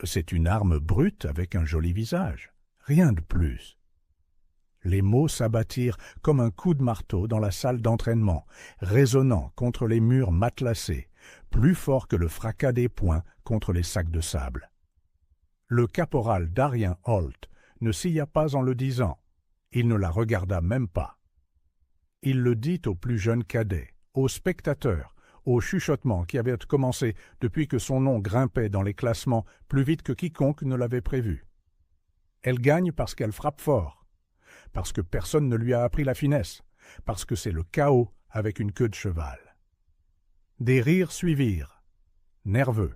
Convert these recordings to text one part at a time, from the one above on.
C'est une arme brute avec un joli visage, rien de plus. Les mots s'abattirent comme un coup de marteau dans la salle d'entraînement, résonnant contre les murs matelassés, plus fort que le fracas des poings contre les sacs de sable. Le caporal Darien Holt ne scia pas en le disant. Il ne la regarda même pas. Il le dit au plus jeune cadet, aux spectateurs, au chuchotement qui avait commencé depuis que son nom grimpait dans les classements plus vite que quiconque ne l'avait prévu. Elle gagne parce qu'elle frappe fort, parce que personne ne lui a appris la finesse, parce que c'est le chaos avec une queue de cheval. Des rires suivirent, nerveux,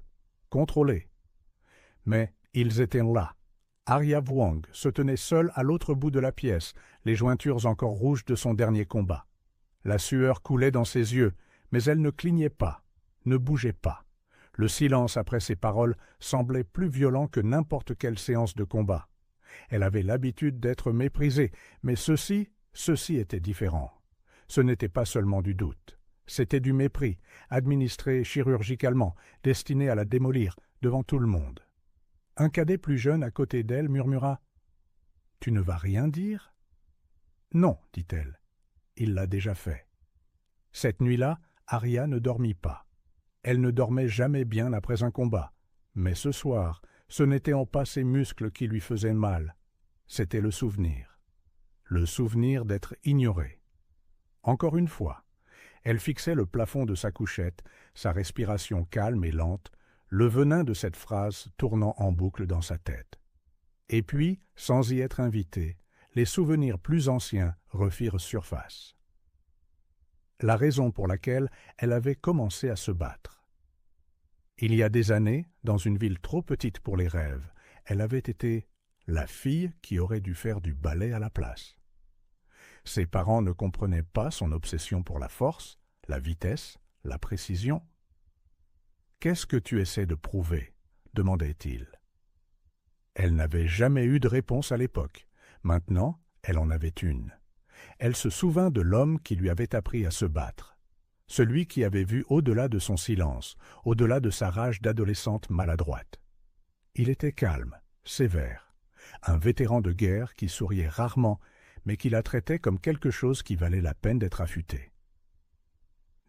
contrôlés. Mais ils étaient là. Arya Vuong se tenait seule à l'autre bout de la pièce, les jointures encore rouges de son dernier combat. La sueur coulait dans ses yeux, mais elle ne clignait pas, ne bougeait pas. Le silence après ses paroles semblait plus violent que n'importe quelle séance de combat. Elle avait l'habitude d'être méprisée, mais ceci était différent. Ce n'était pas seulement du doute. C'était du mépris, administré chirurgicalement, destiné à la démolir devant tout le monde. Un cadet plus jeune à côté d'elle murmura « Tu ne vas rien dire ?»« Non, dit-elle. Il l'a déjà fait. » Cette nuit-là, Arya ne dormit pas. Elle ne dormait jamais bien après un combat. Mais ce soir, ce n'étaient pas ses muscles qui lui faisaient mal. C'était le souvenir. Le souvenir d'être ignorée. Encore une fois, elle fixait le plafond de sa couchette, sa respiration calme et lente, le venin de cette phrase tournant en boucle dans sa tête. Et puis, sans y être invitée, les souvenirs plus anciens refirent surface. La raison pour laquelle elle avait commencé à se battre. Il y a des années, dans une ville trop petite pour les rêves, elle avait été la fille qui aurait dû faire du ballet à la place. Ses parents ne comprenaient pas son obsession pour la force, la vitesse, la précision. « Qu'est-ce que tu essaies de prouver ?» demandait-il. Elle n'avait jamais eu de réponse à l'époque. Maintenant, elle en avait une. Elle se souvint de l'homme qui lui avait appris à se battre. Celui qui avait vu au-delà de son silence, au-delà de sa rage d'adolescente maladroite. Il était calme, sévère, un vétéran de guerre qui souriait rarement, mais qui la traitait comme quelque chose qui valait la peine d'être affûté.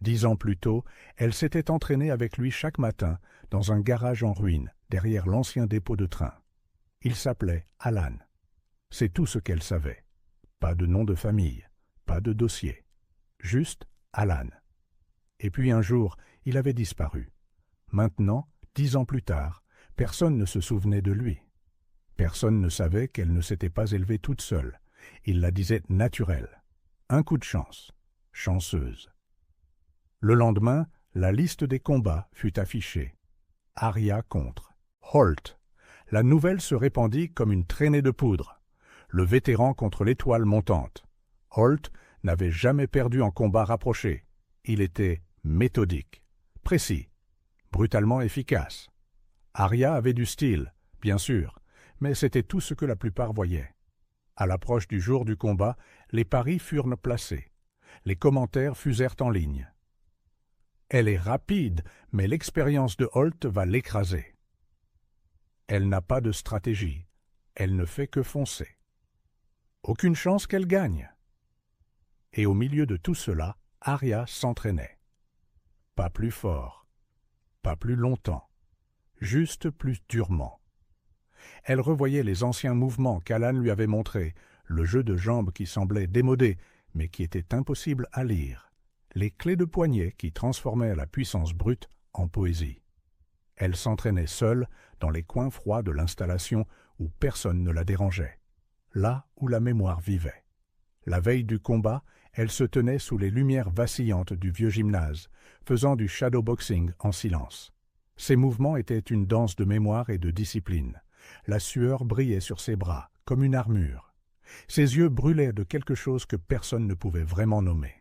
10 ans plus tôt, elle s'était entraînée avec lui chaque matin dans un garage en ruine, derrière l'ancien dépôt de train. Il s'appelait Alan. C'est tout ce qu'elle savait. Pas de nom de famille, pas de dossier. Juste Alan. Et puis un jour, il avait disparu. Maintenant, 10 ans plus tard, personne ne se souvenait de lui. Personne ne savait qu'elle ne s'était pas élevée toute seule. Il la disait naturelle. Un coup de chance. Chanceuse. Le lendemain, la liste des combats fut affichée. Arya contre Holt. La nouvelle se répandit comme une traînée de poudre. Le vétéran contre l'étoile montante. Holt n'avait jamais perdu en combat rapproché. Il était méthodique, précis, brutalement efficace. Arya avait du style, bien sûr, mais c'était tout ce que la plupart voyaient. À l'approche du jour du combat, les paris furent placés. Les commentaires fusèrent en ligne. Elle est rapide, mais l'expérience de Holt va l'écraser. Elle n'a pas de stratégie. Elle ne fait que foncer. Aucune chance qu'elle gagne. Et au milieu de tout cela, Arya s'entraînait. Pas plus fort, pas plus longtemps, juste plus durement. Elle revoyait les anciens mouvements qu'Alan lui avait montrés, le jeu de jambes qui semblait démodé, mais qui était impossible à lire, les clés de poignet qui transformaient la puissance brute en poésie. Elle s'entraînait seule dans les coins froids de l'installation où personne ne la dérangeait, là où la mémoire vivait. La veille du combat, elle se tenait sous les lumières vacillantes du vieux gymnase, faisant du shadowboxing en silence. Ses mouvements étaient une danse de mémoire et de discipline. La sueur brillait sur ses bras, comme une armure. Ses yeux brûlaient de quelque chose que personne ne pouvait vraiment nommer.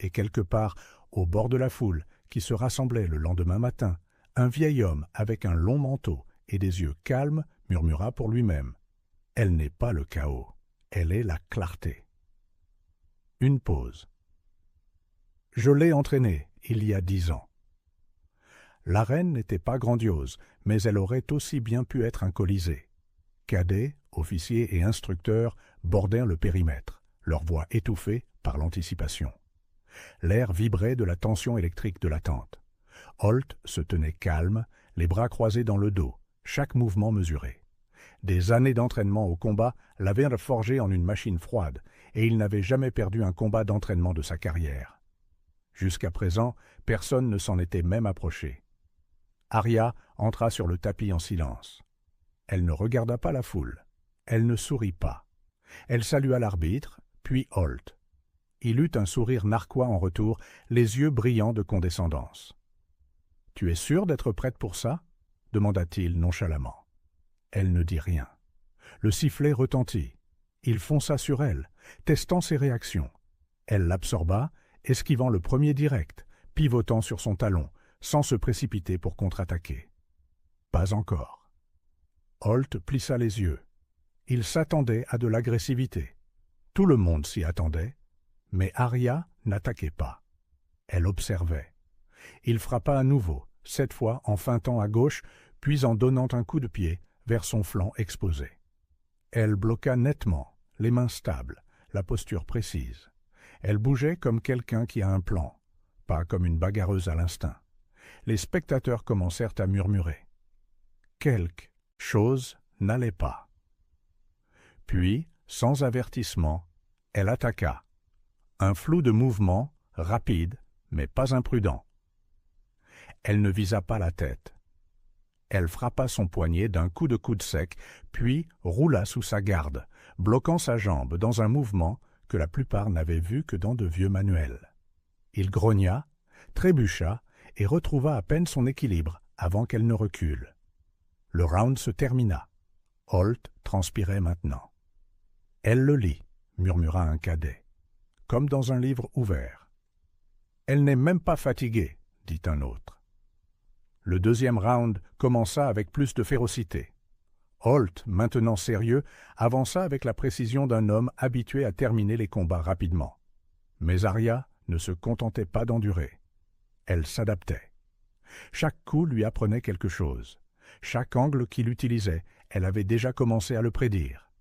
Et quelque part, au bord de la foule, qui se rassemblait le lendemain matin, un vieil homme avec un long manteau et des yeux calmes murmura pour lui-même « Elle n'est pas le chaos, elle est la clarté. » Une pause. Je l'ai entraînée il y a 10 ans. L'arène n'était pas grandiose, mais elle aurait aussi bien pu être un colisée. Cadets, officiers et instructeurs bordèrent le périmètre, leur voix étouffée par l'anticipation. L'air vibrait de la tension électrique de l'attente. Holt se tenait calme, les bras croisés dans le dos, chaque mouvement mesuré. Des années d'entraînement au combat l'avaient forgé en une machine froide, et il n'avait jamais perdu un combat d'entraînement de sa carrière. Jusqu'à présent, personne ne s'en était même approché. Arya entra sur le tapis en silence. Elle ne regarda pas la foule. Elle ne sourit pas. Elle salua l'arbitre, puis Holt. Il eut un sourire narquois en retour, les yeux brillants de condescendance. « Tu es sûre d'être prête pour ça ?» demanda-t-il nonchalamment. Elle ne dit rien. Le sifflet retentit. Il fonça sur elle, testant ses réactions. Elle l'absorba, esquivant le premier direct, pivotant sur son talon, sans se précipiter pour contre-attaquer. Pas encore. Holt plissa les yeux. Il s'attendait à de l'agressivité. Tout le monde s'y attendait, mais Arya n'attaquait pas. Elle observait. Il frappa à nouveau, cette fois en feintant à gauche, puis en donnant un coup de pied vers son flanc exposé. Elle bloqua nettement, les mains stables, la posture précise. Elle bougeait comme quelqu'un qui a un plan, pas comme une bagarreuse à l'instinct. Les spectateurs commencèrent à murmurer. Quelque chose n'allait pas. Puis, sans avertissement, elle attaqua. Un flou de mouvement, rapide, mais pas imprudent. Elle ne visa pas la tête. Elle frappa son poignet d'un coup de coude sec, puis roula sous sa garde, bloquant sa jambe dans un mouvement que la plupart n'avaient vu que dans de vieux manuels. Il grogna, trébucha et retrouva à peine son équilibre avant qu'elle ne recule. Le round se termina. Holt transpirait maintenant. « Elle le lit », murmura un cadet, comme dans un livre ouvert. « Elle n'est même pas fatiguée », dit un autre. Le deuxième round commença avec plus de férocité. Holt, maintenant sérieux, avança avec la précision d'un homme habitué à terminer les combats rapidement. Mais Arya ne se contentait pas d'endurer. Elle s'adaptait. Chaque coup lui apprenait quelque chose. Chaque angle qu'il utilisait, elle avait déjà commencé à le prédire.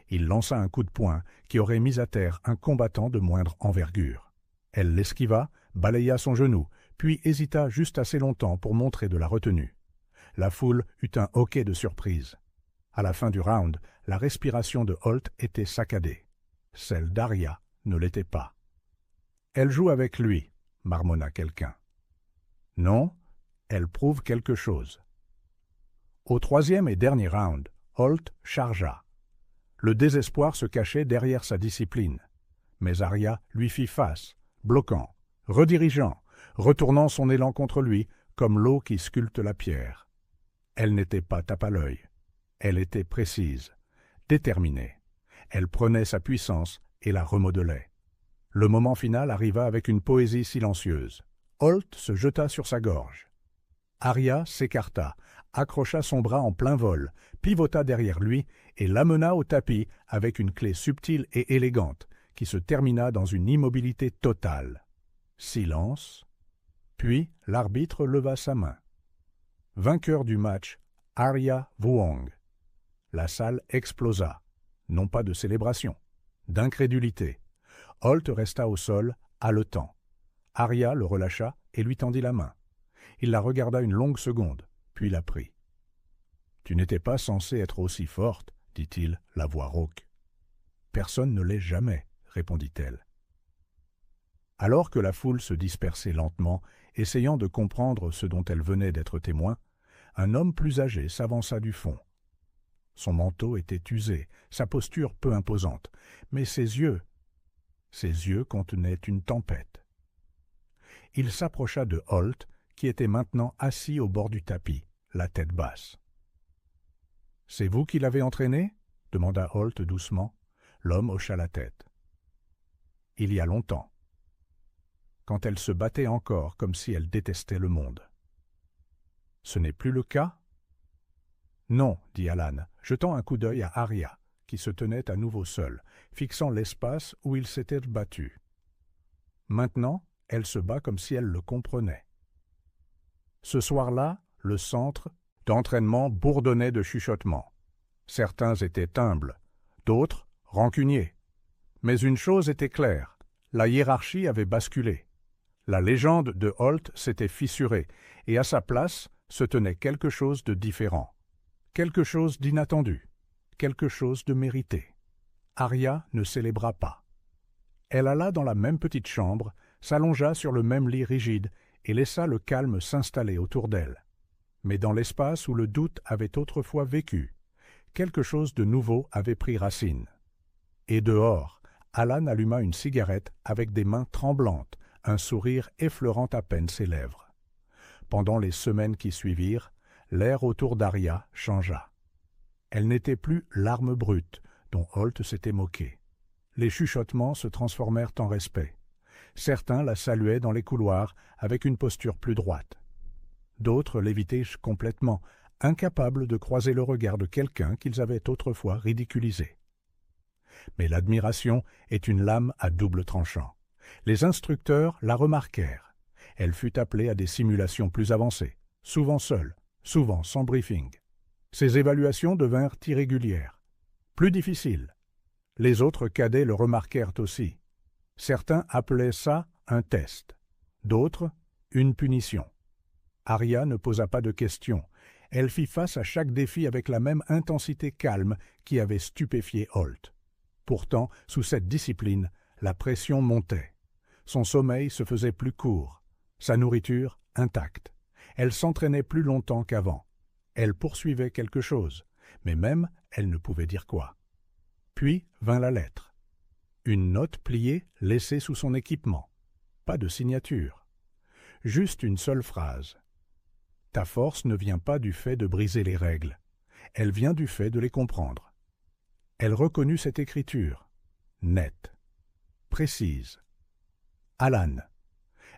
Il lança un coup de poing qui aurait mis à terre un combattant de moindre envergure. Elle l'esquiva, balaya son genou, puis hésita juste assez longtemps pour montrer de la retenue. La foule eut un hoquet de surprise. À la fin du round, la respiration de Holt était saccadée. Celle d'Arya ne l'était pas. « Elle joue avec lui », marmonna quelqu'un. « Non, elle prouve quelque chose. » Au troisième et dernier round, Holt chargea. Le désespoir se cachait derrière sa discipline. Mais Arya lui fit face, bloquant, redirigeant, retournant son élan contre lui comme l'eau qui sculpte la pierre. Elle n'était pas tape à l'œil. Elle était précise, déterminée. Elle prenait sa puissance et la remodelait. Le moment final arriva avec une poésie silencieuse. Holt se jeta sur sa gorge. Arya s'écarta, accrocha son bras en plein vol, pivota derrière lui et l'amena au tapis avec une clé subtile et élégante qui se termina dans une immobilité totale. Silence. Puis l'arbitre leva sa main. Vainqueur du match, Arya Vuong. La salle explosa. Non pas de célébration, d'incrédulité. Holt resta au sol, haletant. Arya le relâcha et lui tendit la main. Il la regarda une longue seconde, puis la prit. « Tu n'étais pas censée être aussi forte, » dit-il, la voix rauque. « Personne ne l'est jamais, » répondit-elle. Alors que la foule se dispersait lentement, essayant de comprendre ce dont elle venait d'être témoin, un homme plus âgé s'avança du fond. Son manteau était usé, sa posture peu imposante, mais ses yeux contenaient une tempête. Il s'approcha de Holt, qui était maintenant assis au bord du tapis, la tête basse. « C'est vous qui l'avez entraînée » demanda Holt doucement. L'homme hocha la tête. « Il y a longtemps, quand elle se battait encore comme si elle détestait le monde. »« Ce n'est plus le cas ?»« Non, » dit Alan, jetant un coup d'œil à Arya, qui se tenait à nouveau seule, fixant l'espace où il s'était battu. Maintenant, elle se bat comme si elle le comprenait. Ce soir-là, le centre d'entraînement bourdonnait de chuchotements. Certains étaient humbles, d'autres rancuniers. Mais une chose était claire, la hiérarchie avait basculé. La légende de Holt s'était fissurée, et à sa place se tenait quelque chose de différent, quelque chose d'inattendu, quelque chose de mérité. Arya ne célébra pas. Elle alla dans la même petite chambre, s'allongea sur le même lit rigide et laissa le calme s'installer autour d'elle. Mais dans l'espace où le doute avait autrefois vécu, quelque chose de nouveau avait pris racine. Et dehors, Alan alluma une cigarette avec des mains tremblantes, un sourire effleurant à peine ses lèvres. Pendant les semaines qui suivirent, l'air autour d'Arya changea. Elle n'était plus l'arme brute dont Holt s'était moqué. Les chuchotements se transformèrent en respect. Certains la saluaient dans les couloirs avec une posture plus droite. D'autres l'évitaient complètement, incapables de croiser le regard de quelqu'un qu'ils avaient autrefois ridiculisé. Mais l'admiration est une lame à double tranchant. Les instructeurs la remarquèrent. Elle fut appelée à des simulations plus avancées, souvent seule, souvent sans briefing. Ses évaluations devinrent irrégulières, plus difficiles. Les autres cadets le remarquèrent aussi. Certains appelaient ça un test, d'autres une punition. Arya ne posa pas de questions. Elle fit face à chaque défi avec la même intensité calme qui avait stupéfié Holt. Pourtant, sous cette discipline, la pression montait. Son sommeil se faisait plus court, sa nourriture intacte. Elle s'entraînait plus longtemps qu'avant. Elle poursuivait quelque chose, mais même elle ne pouvait dire quoi. Puis vint la lettre. Une note pliée laissée sous son équipement. Pas de signature. Juste une seule phrase. « Ta force ne vient pas du fait de briser les règles. Elle vient du fait de les comprendre. » Elle reconnut cette écriture. Nette. Précise. Alan.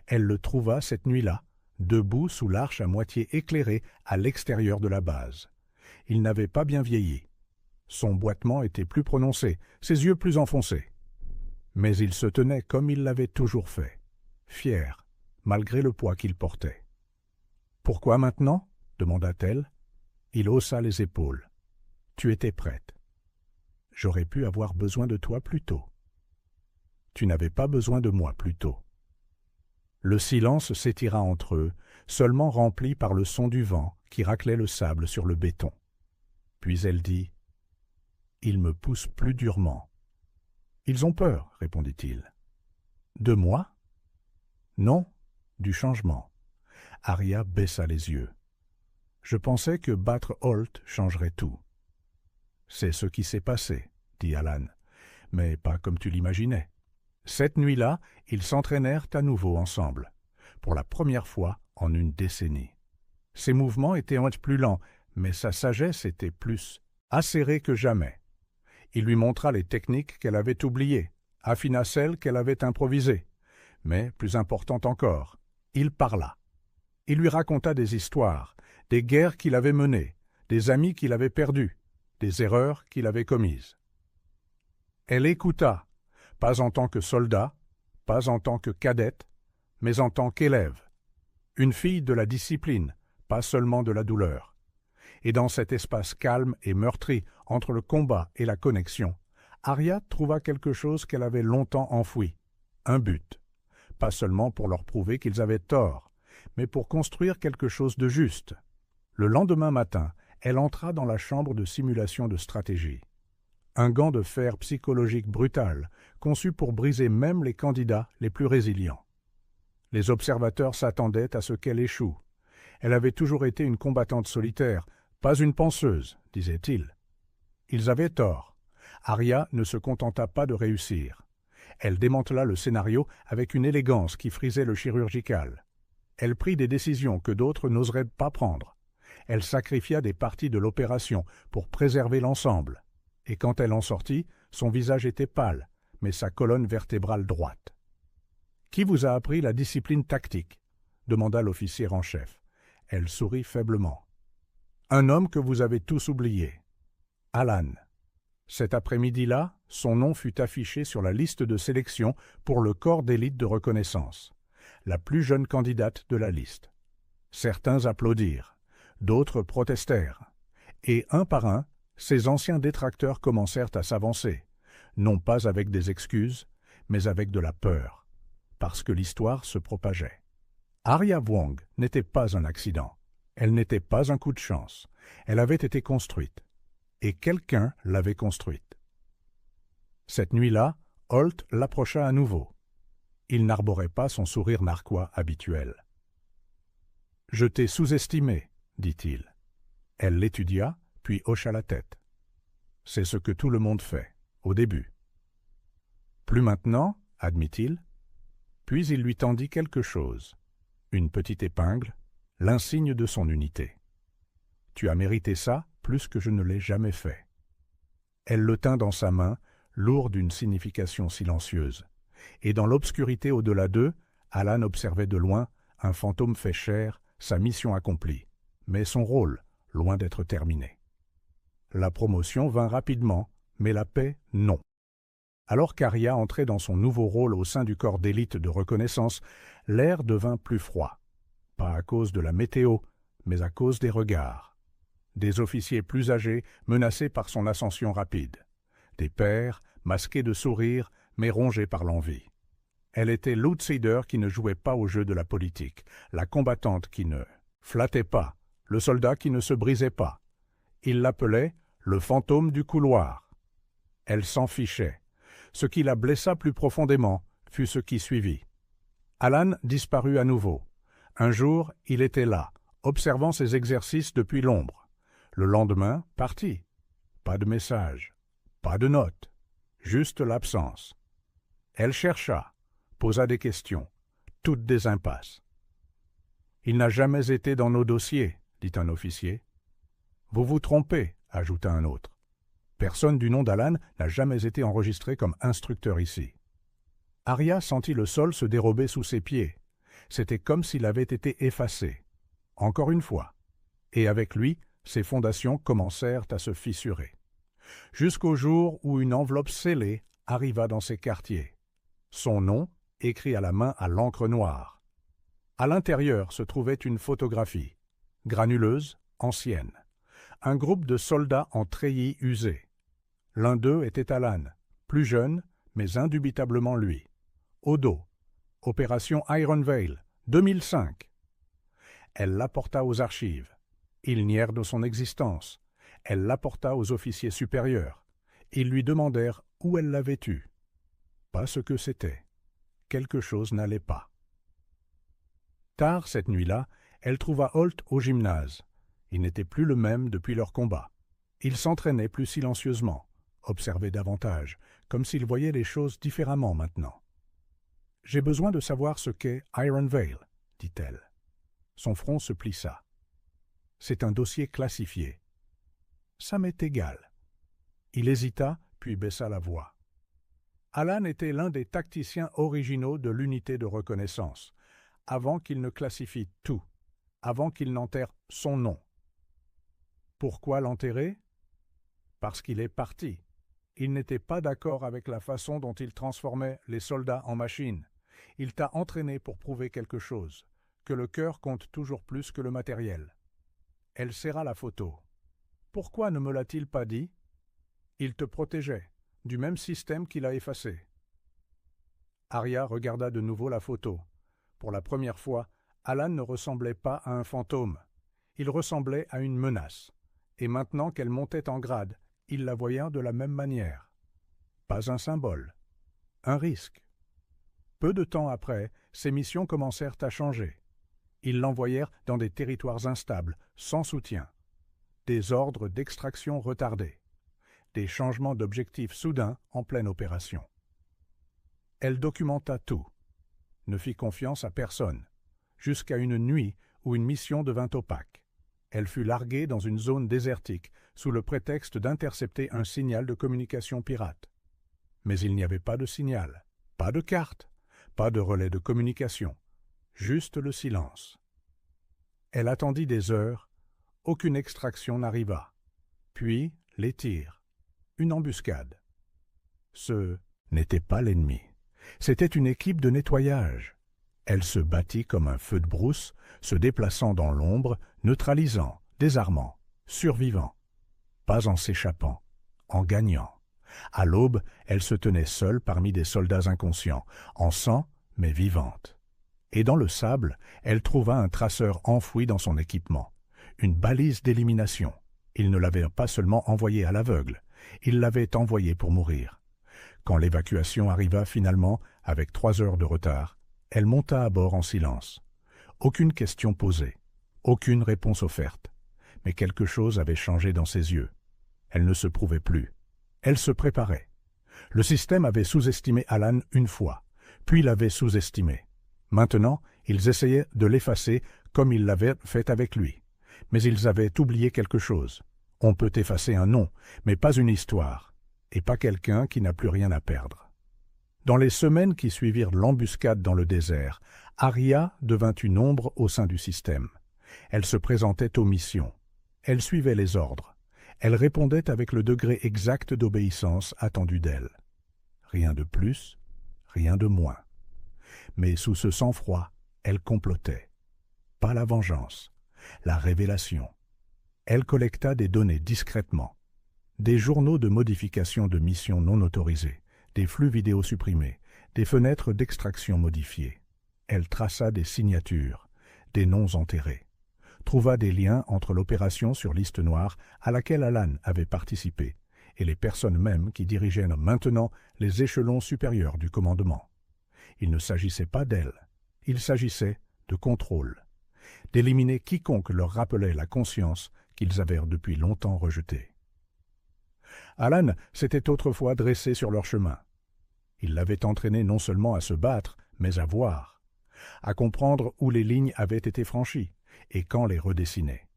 Elle le trouva cette nuit-là, debout sous l'arche à moitié éclairée à l'extérieur de la base. Il n'avait pas bien vieilli. Son boitement était plus prononcé, ses yeux plus enfoncés. Mais il se tenait comme il l'avait toujours fait, fier, malgré le poids qu'il portait. « Pourquoi maintenant ?» demanda-t-elle. Il haussa les épaules. « Tu étais prête. J'aurais pu avoir besoin de toi plus tôt. Tu n'avais pas besoin de moi plus tôt. » Le silence s'étira entre eux, seulement rempli par le son du vent qui raclait le sable sur le béton. Puis elle dit « Ils me poussent plus durement. »« Ils ont peur, » répondit-il. « De moi ?»« Non, du changement. » Arya baissa les yeux. « Je pensais que battre Holt changerait tout. »« C'est ce qui s'est passé, » dit Alan, « mais pas comme tu l'imaginais. » Cette nuit-là, ils s'entraînèrent à nouveau ensemble, pour la première fois en une décennie. Ses mouvements étaient un peu plus lents, mais sa sagesse était plus acérée que jamais. Il lui montra les techniques qu'elle avait oubliées, affina celles qu'elle avait improvisées. Mais, plus important encore, il parla. Il lui raconta des histoires, des guerres qu'il avait menées, des amis qu'il avait perdus, des erreurs qu'il avait commises. Elle écouta, pas en tant que soldat, pas en tant que cadette, mais en tant qu'élève. Une fille de la discipline, pas seulement de la douleur. Et dans cet espace calme et meurtri entre le combat et la connexion, Arya trouva quelque chose qu'elle avait longtemps enfoui, un but. Pas seulement pour leur prouver qu'ils avaient tort, mais pour construire quelque chose de juste. Le lendemain matin, elle entra dans la chambre de simulation de stratégie. Un gant de fer psychologique brutal, conçu pour briser même les candidats les plus résilients. Les observateurs s'attendaient à ce qu'elle échoue. Elle avait toujours été une combattante solitaire, pas une penseuse, disait-il. Ils avaient tort. Arya ne se contenta pas de réussir. Elle démantela le scénario avec une élégance qui frisait le chirurgical. Elle prit des décisions que d'autres n'oseraient pas prendre. Elle sacrifia des parties de l'opération pour préserver l'ensemble. Et quand elle en sortit, son visage était pâle, mais sa colonne vertébrale droite. « Qui vous a appris la discipline tactique ?» demanda l'officier en chef. Elle sourit faiblement. « Un homme que vous avez tous oublié. Alan. » Cet après-midi-là, son nom fut affiché sur la liste de sélection pour le corps d'élite de reconnaissance, la plus jeune candidate de la liste. Certains applaudirent, d'autres protestèrent, et un par un, ces anciens détracteurs commencèrent à s'avancer, non pas avec des excuses, mais avec de la peur, parce que l'histoire se propageait. Arya Wong n'était pas un accident, elle n'était pas un coup de chance, elle avait été construite, et quelqu'un l'avait construite. Cette nuit-là, Holt l'approcha à nouveau. Il n'arborait pas son sourire narquois habituel. « Je t'ai sous-estimé, dit-il. Elle l'étudia, puis hocha la tête. C'est ce que tout le monde fait, au début. Plus maintenant, admit-il. Puis il lui tendit quelque chose, une petite épingle, l'insigne de son unité. Tu as mérité ça plus que je ne l'ai jamais fait. Elle le tint dans sa main, lourd d'une signification silencieuse, et dans l'obscurité au-delà d'eux, Alan observait de loin un fantôme fait chair, sa mission accomplie, mais son rôle loin d'être terminé. La promotion vint rapidement, mais la paix, non. Alors qu'Arya entrait dans son nouveau rôle au sein du corps d'élite de reconnaissance, l'air devint plus froid. Pas à cause de la météo, mais à cause des regards. Des officiers plus âgés menacés par son ascension rapide. Des pères masqués de sourires, mais rongés par l'envie. Elle était l'outsider qui ne jouait pas au jeu de la politique, la combattante qui ne flattait pas, le soldat qui ne se brisait pas. Il l'appelait le fantôme du couloir. Elle s'en fichait. Ce qui la blessa plus profondément fut ce qui suivit. Alan disparut à nouveau. Un jour, il était là, observant ses exercices depuis l'ombre. Le lendemain, parti. Pas de message, pas de note, juste l'absence. Elle chercha, posa des questions, toutes des impasses. « Il n'a jamais été dans nos dossiers, dit un officier. « Vous vous trompez, ajouta un autre. Personne du nom d'Alan n'a jamais été enregistré comme instructeur ici. » Arya sentit le sol se dérober sous ses pieds. C'était comme s'il avait été effacé. Encore une fois. Et avec lui, ses fondations commencèrent à se fissurer. Jusqu'au jour où une enveloppe scellée arriva dans ses quartiers. Son nom, écrit à la main à l'encre noire. À l'intérieur se trouvait une photographie, granuleuse, ancienne. Un groupe de soldats en treillis usés. L'un d'eux était Alan, plus jeune, mais indubitablement lui. Au dos, Opération Iron Veil, 2005. Elle l'apporta aux archives. Ils nièrent de son existence. Elle l'apporta aux officiers supérieurs. Ils lui demandèrent où elle l'avait eue. Pas ce que c'était. Quelque chose n'allait pas. Tard cette nuit-là, elle trouva Holt au gymnase. Il n'était plus le même depuis leur combat. Il s'entraînait plus silencieusement, observait davantage, comme s'il voyait les choses différemment maintenant. « J'ai besoin de savoir ce qu'est Iron Veil, » dit-elle. Son front se plissa. « C'est un dossier classifié. »« Ça m'est égal. » Il hésita, puis baissa la voix. Alan était l'un des tacticiens originaux de l'unité de reconnaissance, avant qu'il ne classifie tout, avant qu'il n'enterre son nom. Pourquoi l'enterrer? Parce qu'il est parti. Il n'était pas d'accord avec la façon dont il transformait les soldats en machines. Il t'a entraîné pour prouver quelque chose, que le cœur compte toujours plus que le matériel. Elle serra la photo. Pourquoi ne me l'a-t-il pas dit? Il te protégeait, du même système qu'il a effacé. Arya regarda de nouveau la photo. Pour la première fois, Alan ne ressemblait pas à un fantôme. Il ressemblait à une menace. Et maintenant qu'elle montait en grade, il la voyait de la même manière. Pas un symbole. Un risque. Peu de temps après, ses missions commencèrent à changer. Ils l'envoyèrent dans des territoires instables, sans soutien. Des ordres d'extraction retardés. Des changements d'objectifs soudains en pleine opération. Elle documenta tout. Ne fit confiance à personne. Jusqu'à une nuit où une mission devint opaque. Elle fut larguée dans une zone désertique, sous le prétexte d'intercepter un signal de communication pirate. Mais il n'y avait pas de signal, pas de carte, pas de relais de communication, juste le silence. Elle attendit des heures, aucune extraction n'arriva. Puis, les tirs, une embuscade. Ce n'était pas l'ennemi, c'était une équipe de nettoyage. Elle se battit comme un feu de brousse, se déplaçant dans l'ombre, neutralisant, désarmant, survivant. Pas en s'échappant, en gagnant. À l'aube, elle se tenait seule parmi des soldats inconscients, en sang, mais vivante. Et dans le sable, elle trouva un traceur enfoui dans son équipement, une balise d'élimination. Il ne l'avait pas seulement envoyée à l'aveugle, il l'avait envoyée pour mourir. Quand l'évacuation arriva finalement, avec 3 heures de retard, elle monta à bord en silence. Aucune question posée, aucune réponse offerte. Mais quelque chose avait changé dans ses yeux. Elle ne se prouvait plus. Elle se préparait. Le système avait sous-estimé Alan une fois, puis l'avait sous-estimé. Maintenant, ils essayaient de l'effacer comme ils l'avaient fait avec lui. Mais ils avaient oublié quelque chose. On peut effacer un nom, mais pas une histoire, et pas quelqu'un qui n'a plus rien à perdre. Dans les semaines qui suivirent l'embuscade dans le désert, Aria devint une ombre au sein du système. Elle se présentait aux missions. Elle suivait les ordres. Elle répondait avec le degré exact d'obéissance attendu d'elle. Rien de plus, rien de moins. Mais sous ce sang-froid, elle complotait. Pas la vengeance, la révélation. Elle collecta des données discrètement. Des journaux de modification de missions non autorisées, des flux vidéo supprimés, des fenêtres d'extraction modifiées. Elle traça des signatures, des noms enterrés. Trouva des liens entre l'opération sur liste noire à laquelle Alan avait participé et les personnes mêmes qui dirigeaient maintenant les échelons supérieurs du commandement. Il ne s'agissait pas d'elle, il s'agissait de contrôle, d'éliminer quiconque leur rappelait la conscience qu'ils avaient depuis longtemps rejetée. Alan s'était autrefois dressé sur leur chemin. Il l'avait entraîné non seulement à se battre, mais à voir, à comprendre où les lignes avaient été franchies et quand les redessiner.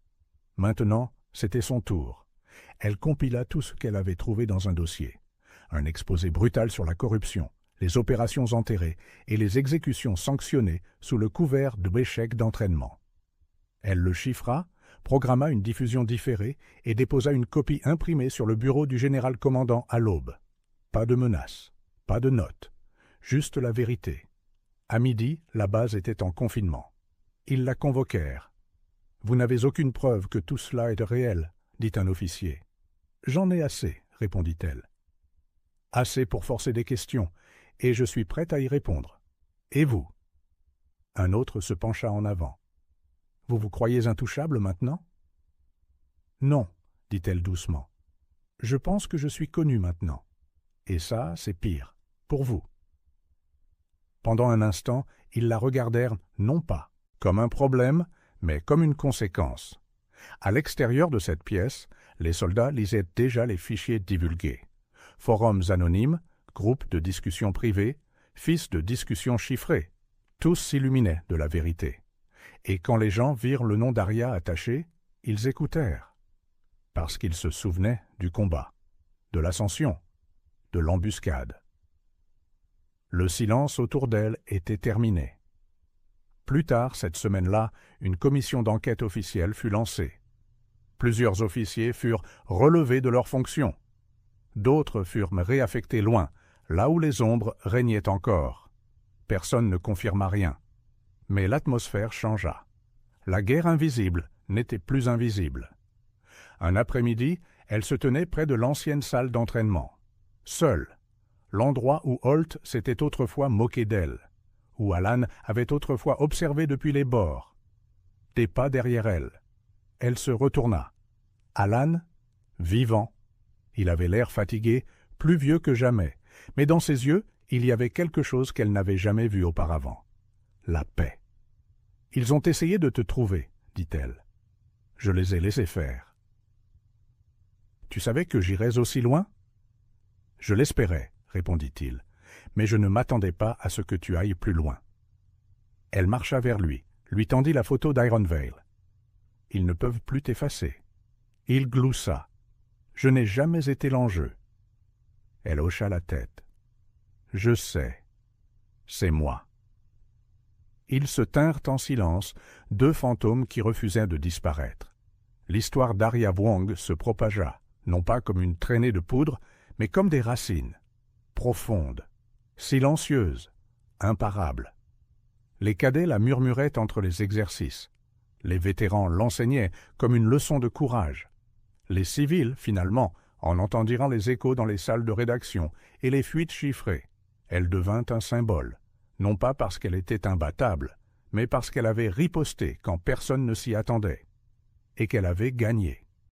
Maintenant, c'était son tour. Elle compila tout ce qu'elle avait trouvé dans un dossier. Un exposé brutal sur la corruption, les opérations enterrées et les exécutions sanctionnées sous le couvert d'échecs d'entraînement. Elle le chiffra, programma une diffusion différée et déposa une copie imprimée sur le bureau du général commandant à l'aube. Pas de menaces, pas de notes, juste la vérité. À midi, la base était en confinement. Ils la convoquèrent. « Vous n'avez aucune preuve que tout cela est réel, » dit un officier. « J'en ai assez, » répondit-elle. « Assez pour forcer des questions, et je suis prête à y répondre. Et vous ?» Un autre se pencha en avant. « Vous vous croyez intouchable maintenant ?»« Non, » dit-elle doucement. « Je pense que je suis connue maintenant. Et ça, c'est pire, pour vous. » Pendant un instant, ils la regardèrent non pas comme un problème, mais comme une conséquence. À l'extérieur de cette pièce, les soldats lisaient déjà les fichiers divulgués. Forums anonymes, groupes de discussion privés, fiches de discussion chiffrées, tous s'illuminaient de la vérité. Et quand les gens virent le nom d'Aria attaché, ils écoutèrent, parce qu'ils se souvenaient du combat, de l'ascension, de l'embuscade. Le silence autour d'elle était terminé. Plus tard, cette semaine-là, une commission d'enquête officielle fut lancée. Plusieurs officiers furent relevés de leurs fonctions. D'autres furent réaffectés loin, là où les ombres régnaient encore. Personne ne confirma rien. Mais l'atmosphère changea. La guerre invisible n'était plus invisible. Un après-midi, elle se tenait près de l'ancienne salle d'entraînement. Seule, l'endroit où Holt s'était autrefois moqué d'elle, où Alan avait autrefois observé depuis les bords. Des pas derrière elle. Elle se retourna. Alan, vivant. Il avait l'air fatigué, plus vieux que jamais, mais dans ses yeux, il y avait quelque chose qu'elle n'avait jamais vu auparavant. La paix. « Ils ont essayé de te trouver, » dit-elle. « Je les ai laissés faire. »« Tu savais que j'irais aussi loin ?»« Je l'espérais, » répondit-il, « mais je ne m'attendais pas à ce que tu ailles plus loin. » Elle marcha vers lui tendit la photo d'Ironvale. « Ils ne peuvent plus t'effacer. » Il gloussa. « Je n'ai jamais été l'enjeu. » Elle hocha la tête. « Je sais. C'est moi. » Ils se tinrent en silence, deux fantômes qui refusaient de disparaître. L'histoire d'Aria Wong se propagea, non pas comme une traînée de poudre, mais comme des racines, profondes, silencieuses, imparables. Les cadets la murmuraient entre les exercices. Les vétérans l'enseignaient comme une leçon de courage. Les civils, finalement, en entendirent les échos dans les salles de rédaction et les fuites chiffrées. Elle devint un symbole, non pas parce qu'elle était imbattable, mais parce qu'elle avait riposté quand personne ne s'y attendait, et qu'elle avait gagné.